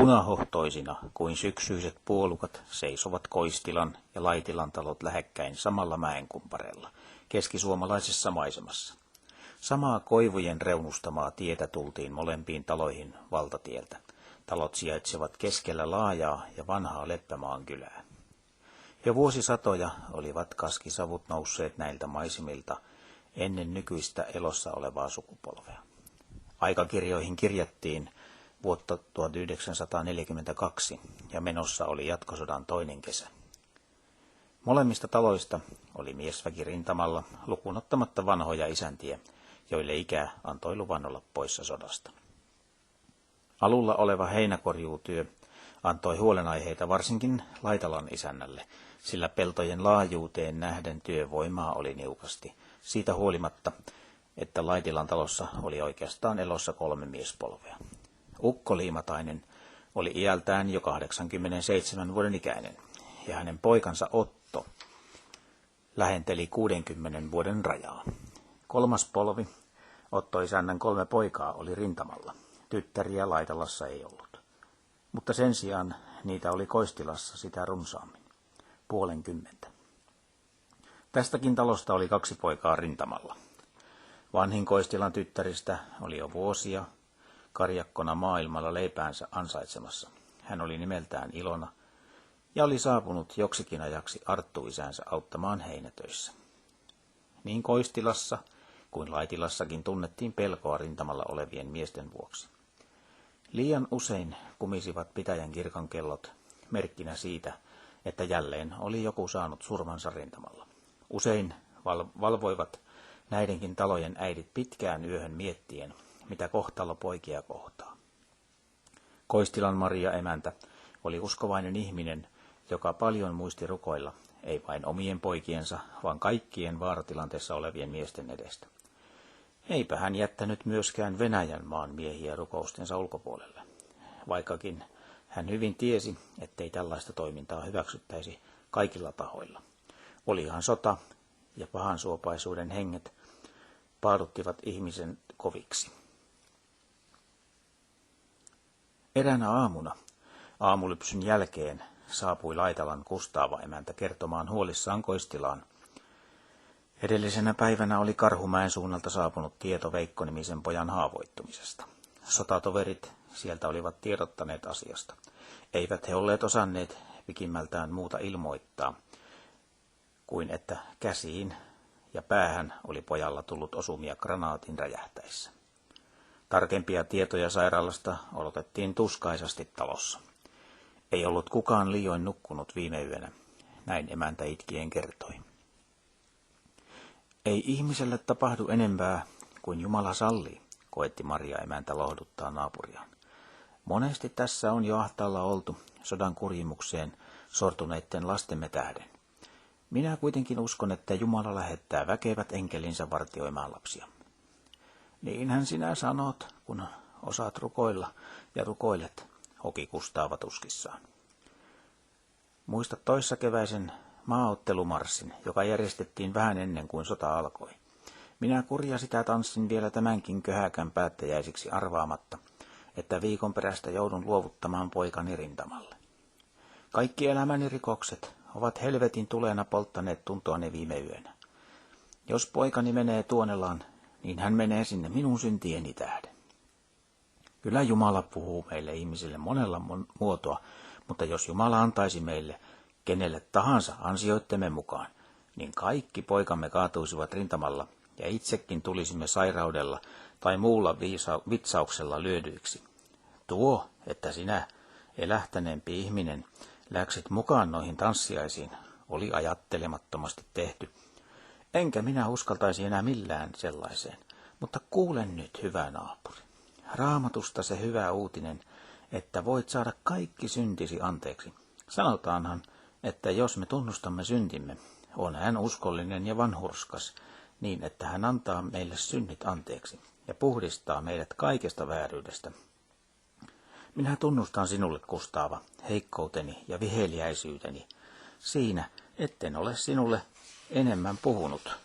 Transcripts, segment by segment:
Punahohtoisina kuin syksyiset puolukat seisovat Koistilan ja Laitilan talot lähekkäin samalla mäenkumpareella, keskisuomalaisessa maisemassa. Samaa koivujen reunustamaa tietä tultiin molempiin taloihin valtatieltä. Talot sijaitsevat keskellä laajaa ja vanhaa Leppämaan kylää. Jo vuosisatoja olivat kaskisavut nousseet näiltä maisemilta ennen nykyistä elossa olevaa sukupolvea. Aikakirjoihin kirjattiin vuotta 1942 ja menossa oli jatkosodan toinen kesä. Molemmista taloista oli miesväki rintamalla lukuun ottamatta vanhoja isäntiä, joille ikä antoi luvan olla poissa sodasta. Alulla oleva heinäkorjuutyö antoi huolenaiheita varsinkin Laitalan isännälle, sillä peltojen laajuuteen nähden työvoimaa oli niukasti, siitä huolimatta, että Laitilan talossa oli oikeastaan elossa 3 miespolvea. Ukko Liimatainen oli iältään jo 87 vuoden ikäinen, ja hänen poikansa Otto lähenteli 60 vuoden rajaa. 3. polvi, Otto isännän 3 poikaa, oli rintamalla. Tyttäriä Laitalassa ei ollut, mutta sen sijaan niitä oli Koistilassa sitä runsaammin, 50. Tästäkin talosta oli 2 poikaa rintamalla. Vanhin Koistilan tyttäristä oli jo vuosia karjakkona maailmalla leipäänsä ansaitsemassa. Hän oli nimeltään Ilona ja oli saapunut joksikin ajaksi Arttu-isänsä auttamaan heinätöissä. Niin Koistilassa kuin Laitilassakin tunnettiin pelkoa rintamalla olevien miesten vuoksi. Liian usein kumisivat pitäjän kirkon kellot merkkinä siitä, että jälleen oli joku saanut surmansa rintamalla. Usein valvoivat näidenkin talojen äidit pitkään yöhön miettien, mitä kohtalo poikia kohtaa. Koistilan Maria emäntä oli uskovainen ihminen, joka paljon muisti rukoilla, ei vain omien poikiensa, vaan kaikkien vaaratilanteessa olevien miesten edestä. Eipä hän jättänyt myöskään Venäjän maan miehiä rukoustensa ulkopuolelle, vaikkakin hän hyvin tiesi, ettei tällaista toimintaa hyväksyttäisi kaikilla tahoilla. Olihan sota ja pahansuopaisuuden henget paaduttivat ihmisen koviksi. Eräänä aamuna, aamulypsyn jälkeen, saapui Laitalan Kustaava emäntä kertomaan huolissaan Koistilaan. Edellisenä päivänä oli Karhumäen suunnalta saapunut tieto Veikko-nimisen pojan haavoittumisesta. Sotatoverit sieltä olivat tiedottaneet asiasta. Eivät he olleet osanneet pikimmältään muuta ilmoittaa, kuin että käsiin ja päähän oli pojalla tullut osumia granaatin räjähtäessä. Tarkempia tietoja sairaalasta odotettiin tuskaisasti talossa. Ei ollut kukaan liioin nukkunut viime yönä, näin emäntä itkien kertoi. Ei ihmiselle tapahdu enempää kuin Jumala sallii, koetti Maria emäntä lohduttaa naapuriaan. Monesti tässä on jo ahtaalla oltu sodan kurjimukseen sortuneiden lastemme tähden. Minä kuitenkin uskon, että Jumala lähettää väkevät enkelinsä vartioimaan lapsia. Niinhän sinä sanot, kun osaat rukoilla ja rukoilet, hoki Kustaava tuskissaan. Muista toissakeväisen maaottelumarssin, joka järjestettiin vähän ennen kuin sota alkoi. Minä kurja sitä tanssin vielä tämänkin köhäkän päättäjäisiksi arvaamatta, että viikon perästä joudun luovuttamaan poikani rintamalle. Kaikki elämäni rikokset ovat helvetin tulena polttaneet tuntoani viime yönä. Jos poikani menee Tuonelaan, niin hän menee sinne minun syntieni tähden. Kyllä Jumala puhuu meille ihmisille monella muotoa, mutta jos Jumala antaisi meille kenelle tahansa ansioittemme mukaan, niin kaikki poikamme kaatuisivat rintamalla ja itsekin tulisimme sairaudella tai muulla vitsauksella lyödyiksi. Tuo, että sinä, elähtäneempi ihminen, läksit mukaan noihin tanssiaisiin, oli ajattelemattomasti tehty. Enkä minä uskaltaisi enää millään sellaiseen, mutta kuulen nyt, hyvä naapuri. Raamatusta se hyvä uutinen, että voit saada kaikki syntisi anteeksi. Sanotaanhan, että jos me tunnustamme syntimme, on hän uskollinen ja vanhurskas, niin että hän antaa meille synnit anteeksi ja puhdistaa meidät kaikesta vääryydestä. Minä tunnustan sinulle, Kustaava, heikkouteni ja viheliäisyyteni siinä, etten ole sinulle enemmän puhunut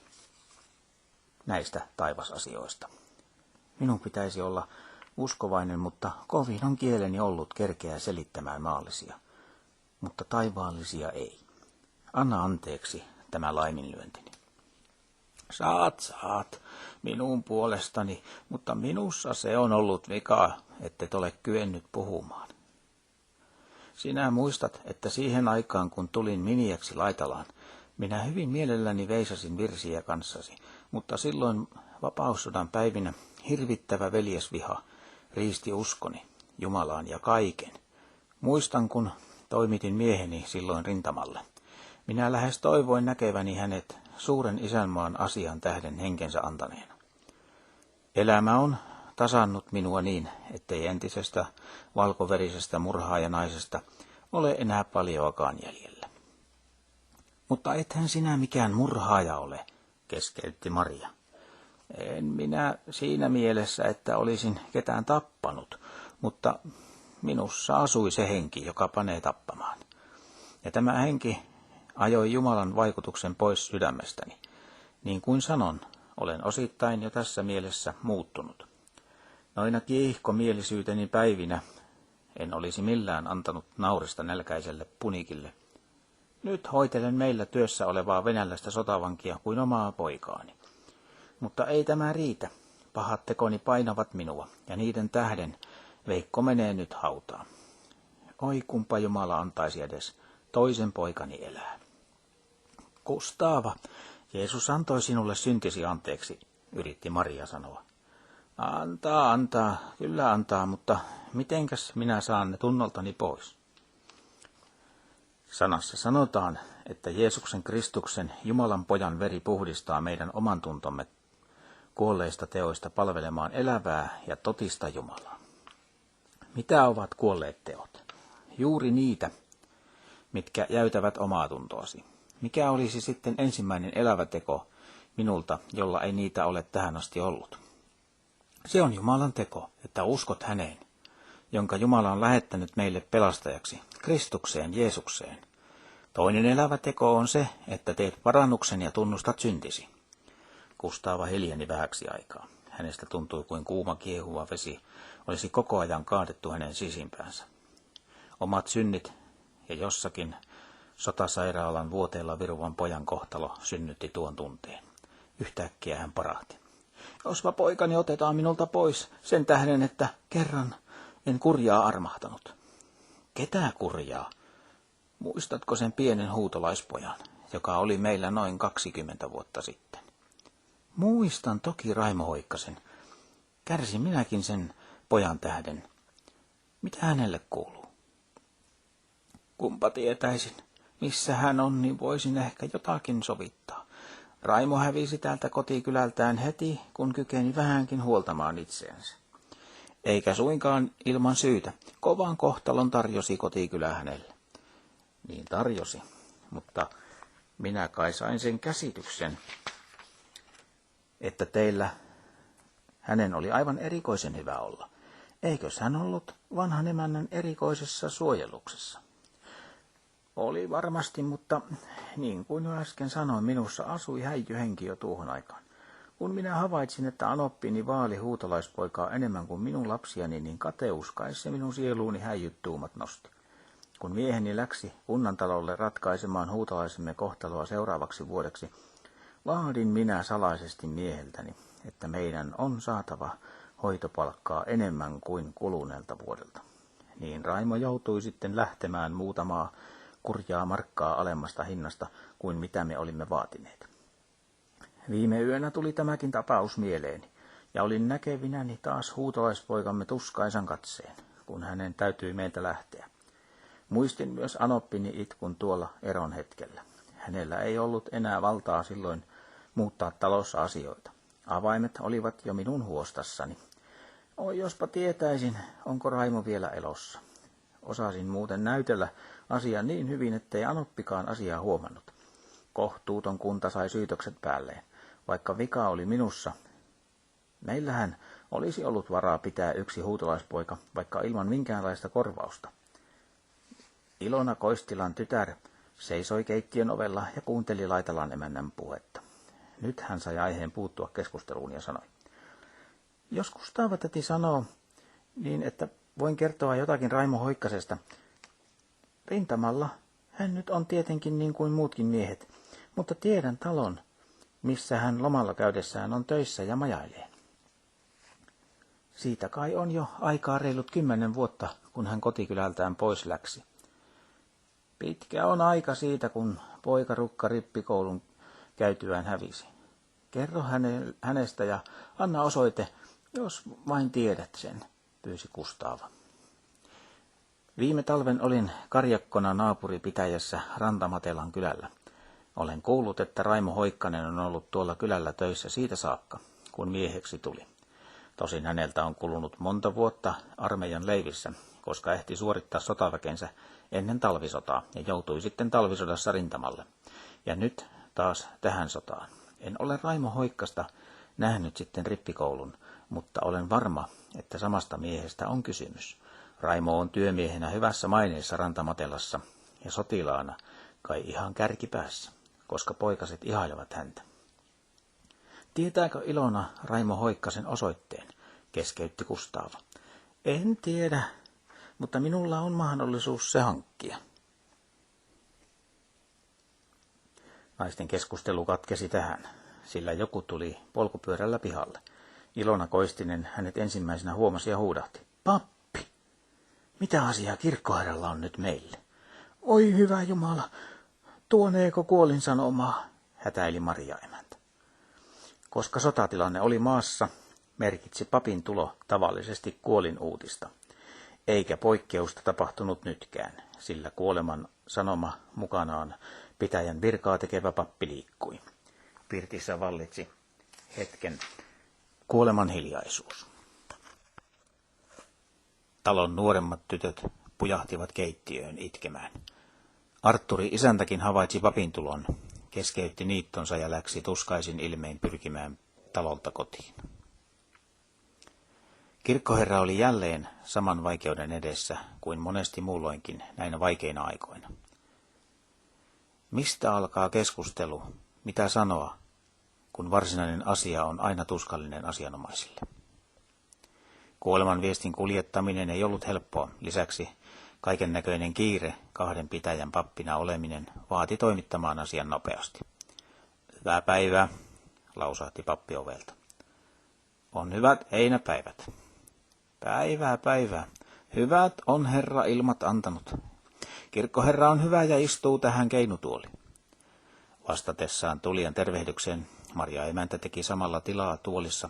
näistä taivasasioista. Minun pitäisi olla uskovainen, mutta kovin on kieleni ollut kerkeä selittämään maallisia, mutta taivaallisia ei. Anna anteeksi tämä laiminlyöntini. Saat, minun puolestani, mutta minussa se on ollut vika, ettet ole kyennyt puhumaan. Sinä muistat, että siihen aikaan, kun tulin miniäksi Laitalaan, minä hyvin mielelläni veisasin virsiä kanssasi, mutta silloin vapaussodan päivinä hirvittävä veljesviha riisti uskoni, Jumalaan ja kaiken. Muistan, kun toimitin mieheni silloin rintamalle. Minä lähes toivoin näkeväni hänet suuren isänmaan asian tähden henkensä antaneena. Elämä on tasannut minua niin, ettei entisestä valkoverisestä murhaajanaisesta ole enää paljoakaan jäljellä. Mutta ethän sinä mikään murhaaja ole, keskeytti Maria. En minä siinä mielessä, että olisin ketään tappanut, mutta minussa asui se henki, joka panee tappamaan. Ja tämä henki ajoi Jumalan vaikutuksen pois sydämestäni. Niin kuin sanon, olen osittain jo tässä mielessä muuttunut. Noina kiihkomielisyyteni päivinä en olisi millään antanut naurista nälkäiselle punikille. Nyt hoitelen meillä työssä olevaa venäläistä sotavankia kuin omaa poikaani. Mutta ei tämä riitä. Pahat tekoni painavat minua, ja niiden tähden Veikko menee nyt hautaan. Oi, kumpa Jumala antaisi edes toisen poikani elää. Kustava, Jeesus antoi sinulle syntisi anteeksi, yritti Maria sanoa. Antaa, kyllä antaa, mutta mitenkäs minä saan ne tunnoltani pois? Sanassa sanotaan, että Jeesuksen Kristuksen, Jumalan pojan veri puhdistaa meidän oman tuntomme kuolleista teoista palvelemaan elävää ja totista Jumalaa. Mitä ovat kuolleet teot? Juuri niitä, mitkä jäytävät omaa tuntoasi. Mikä olisi sitten ensimmäinen elävä teko minulta, jolla ei niitä ole tähän asti ollut? Se on Jumalan teko, että uskot häneen, jonka Jumala on lähettänyt meille pelastajaksi, Kristukseen, Jeesukseen. Toinen elävä teko on se, että teet parannuksen ja tunnustat syntisi. Kustava hiljeni vähäksi aikaa. Hänestä tuntui kuin kuuma kiehuva vesi olisi koko ajan kaadettu hänen sisimpäänsä. Omat synnit ja jossakin sotasairaalan vuoteella viruvan pojan kohtalo synnytti tuon tunteen. Yhtäkkiä hän parahti. Jospa poikani otetaan minulta pois sen tähden, että kerran en kurjaa armahtanut. Ketä kurjaa? Muistatko sen pienen huutolaispojan, joka oli meillä noin 20 vuotta sitten? Muistan toki, Raimo Hoikkasen. Kärsin minäkin sen pojan tähden. Mitä hänelle kuuluu? Kumpa tietäisin, missä hän on, niin voisin ehkä jotakin sovittaa. Raimo hävisi täältä kotikylältään heti, kun kykeni vähänkin huoltamaan itseänsä. Eikä suinkaan ilman syytä. Kovan kohtalon tarjosi kotikylä hänelle. Niin tarjosi, mutta minä kai sain sen käsityksen, että teillä hänen oli aivan erikoisen hyvä olla. Eikös hän ollut vanhan emännän erikoisessa suojeluksessa? Oli varmasti, mutta niin kuin jo äsken sanoin, minussa asui häijyhenki jo tuohon aikaan. Kun minä havaitsin, että anoppini vaali huutolaispoikaa enemmän kuin minun lapsiani, niin kateus kai se minun sieluuni häijyt tuumat nosti. Kun mieheni läksi kunnantalolle ratkaisemaan huutolaisemme kohtaloa seuraavaksi vuodeksi, vaadin minä salaisesti mieheltäni, että meidän on saatava hoitopalkkaa enemmän kuin kuluneelta vuodelta. Niin Raimo joutui sitten lähtemään muutamaa kurjaa markkaa alemmasta hinnasta kuin mitä me olimme vaatineet. Viime yönä tuli tämäkin tapaus mieleeni, ja olin näkevinäni taas huutolaispoikamme tuskaisan katseen, kun hänen täytyi meiltä lähteä. Muistin myös anoppini itkun tuolla eron hetkellä. Hänellä ei ollut enää valtaa silloin muuttaa talossa asioita. Avaimet olivat jo minun huostassani. Oi, jospa tietäisin, onko Raimo vielä elossa. Osasin muuten näytellä asian niin hyvin, ettei anoppikaan asiaa huomannut. Kohtuuton kunta sai syytökset päälleen, vaikka vika oli minussa. Meillähän olisi ollut varaa pitää yksi huutolaispoika, vaikka ilman minkäänlaista korvausta. Ilona Koistilan tytär seisoi keittiön ovella ja kuunteli Laitalan emännän puhetta. Nyt hän sai aiheen puuttua keskusteluun ja sanoi. Jos Kustava täti sanoo, niin että voin kertoa jotakin Raimo Hoikkasesta. Rintamalla hän nyt on tietenkin niin kuin muutkin miehet, mutta tiedän talon, missä hän lomalla käydessään on töissä ja majailee. Siitä kai on jo aikaa reilut 10 vuotta, kun hän kotikylältään pois läksi. Pitkä on aika siitä, kun poika Rukka rippikoulun käytyään hävisi. Kerro hänestä ja anna osoite, jos vain tiedät sen, pyysi Kustaava. Viime talven olin karjakkona naapuripitäjässä Rantamatelan kylällä. Olen kuullut, että Raimo Hoikkanen on ollut tuolla kylällä töissä siitä saakka, kun mieheksi tuli. Tosin häneltä on kulunut monta vuotta armeijan leivissä, koska ehti suorittaa sotaväkensä ennen talvisotaa ja joutui sitten talvisodassa rintamalle. Ja nyt taas tähän sotaan. En ole Raimo Hoikkasta nähnyt sitten rippikoulun, mutta olen varma, että samasta miehestä on kysymys. Raimo on työmiehenä hyvässä maineessa Rantamatelassa ja sotilaana kai ihan kärkipäässä, koska poikaset ihailevat häntä. Tietääkö Ilona Raimo Hoikkasen osoitteen, keskeytti Kustaava. En tiedä, mutta minulla on mahdollisuus se hankkia. Naisten keskustelu katkesi tähän, sillä joku tuli polkupyörällä pihalle. Ilona Koistinen hänet ensimmäisenä huomasi ja huudahti. Pappi, mitä asiaa kirkkoherralla on nyt meille? Oi hyvä Jumala, tuoneeko kuolinsanomaa, hätäili Maria emäntä. Koska sotatilanne oli maassa, merkitsi papin tulo tavallisesti kuolinuutista. Eikä poikkeusta tapahtunut nytkään, sillä kuoleman sanoma mukanaan pitäjän virkaa tekevä pappi liikkui. Pirtissä vallitsi hetken kuoleman hiljaisuus. Talon nuoremmat tytöt pujahtivat keittiöön itkemään. Artturi isäntäkin havaitsi papin tulon, keskeytti niittonsa ja läksi tuskaisin ilmein pyrkimään talolta kotiin. Kirkkoherra oli jälleen saman vaikeuden edessä kuin monesti muulloinkin näinä vaikeina aikoina. Mistä alkaa keskustelu, mitä sanoa, kun varsinainen asia on aina tuskallinen asianomaisille? Kuoleman viestin kuljettaminen ei ollut helppoa. Lisäksi kaiken näköinen kiire, 2 pitäjän pappina oleminen, vaati toimittamaan asian nopeasti. Hyvää päivää, lausahti pappi ovelta. On hyvät heinäpäivät. Päivää. Hyvät on herra ilmat antanut. Kirkkoherra on hyvä ja istuu tähän keinutuoliin. Vastatessaan tulijan tervehdykseen Maria emäntä teki samalla tilaa tuolissa,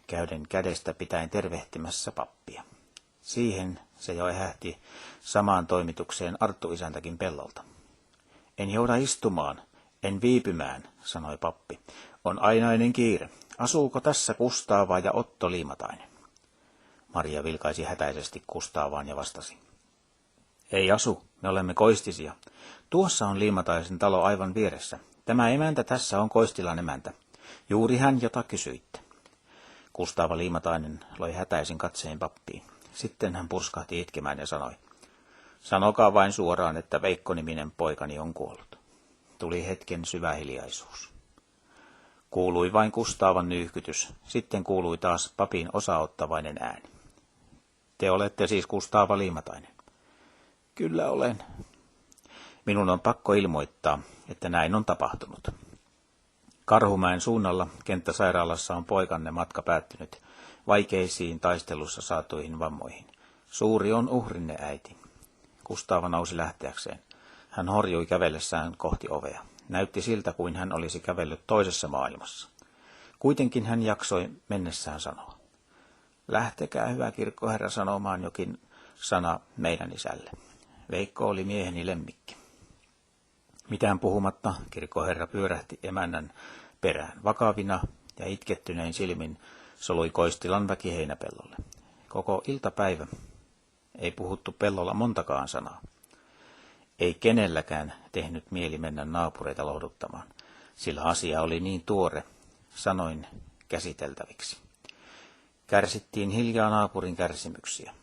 käyden kädestä pitäen tervehtimässä pappia. Siihen se jo ehähti samaan toimitukseen Arttu isäntäkin pellolta. En jouda istumaan, en viipymään, sanoi pappi. On ainainen kiire. Asuuko tässä Kustaava ja Otto Liimatainen? Maria vilkaisi hätäisesti Kustaavaan ja vastasi. Ei asu, me olemme Koistisia. Tuossa on Liimataisen talo aivan vieressä. Tämä emäntä tässä on Koistilan emäntä. Juuri hän, jota kysyitte. Kustaava Liimatainen loi hätäisin katseen pappiin. Sitten hän purskahti itkemään ja sanoi. Sanokaa vain suoraan, että Veikko-niminen poikani on kuollut. Tuli hetken syvä hiljaisuus. Kuului vain Kustaavan nyyhkytys. Sitten kuului taas papin osaottavainen ääni. Te olette siis Kustaava Liimatainen. Kyllä olen. Minun on pakko ilmoittaa, että näin on tapahtunut. Karhumäen suunnalla kenttäsairaalassa on poikanne matka päättynyt vaikeisiin taistelussa saatuihin vammoihin. Suuri on uhrinne, äiti. Kustaava nousi lähteäkseen. Hän horjui kävellessään kohti ovea. Näytti siltä, kuin hän olisi kävellyt toisessa maailmassa. Kuitenkin hän jaksoi mennessään sanoa. Lähtekää, hyvä kirkkoherra, sanomaan jokin sana meidän isälle. Veikko oli mieheni lemmikki. Mitään puhumatta kirkkoherra pyörähti emännän perään. Vakavina ja itkettynein silmin solui Koistilan väki heinäpellolle. Koko iltapäivä ei puhuttu pellolla montakaan sanaa. Ei kenelläkään tehnyt mieli mennä naapureita lohduttamaan, sillä asia oli niin tuore, sanoin käsiteltäviksi. Kärsittiin hiljaa naapurin kärsimyksiä.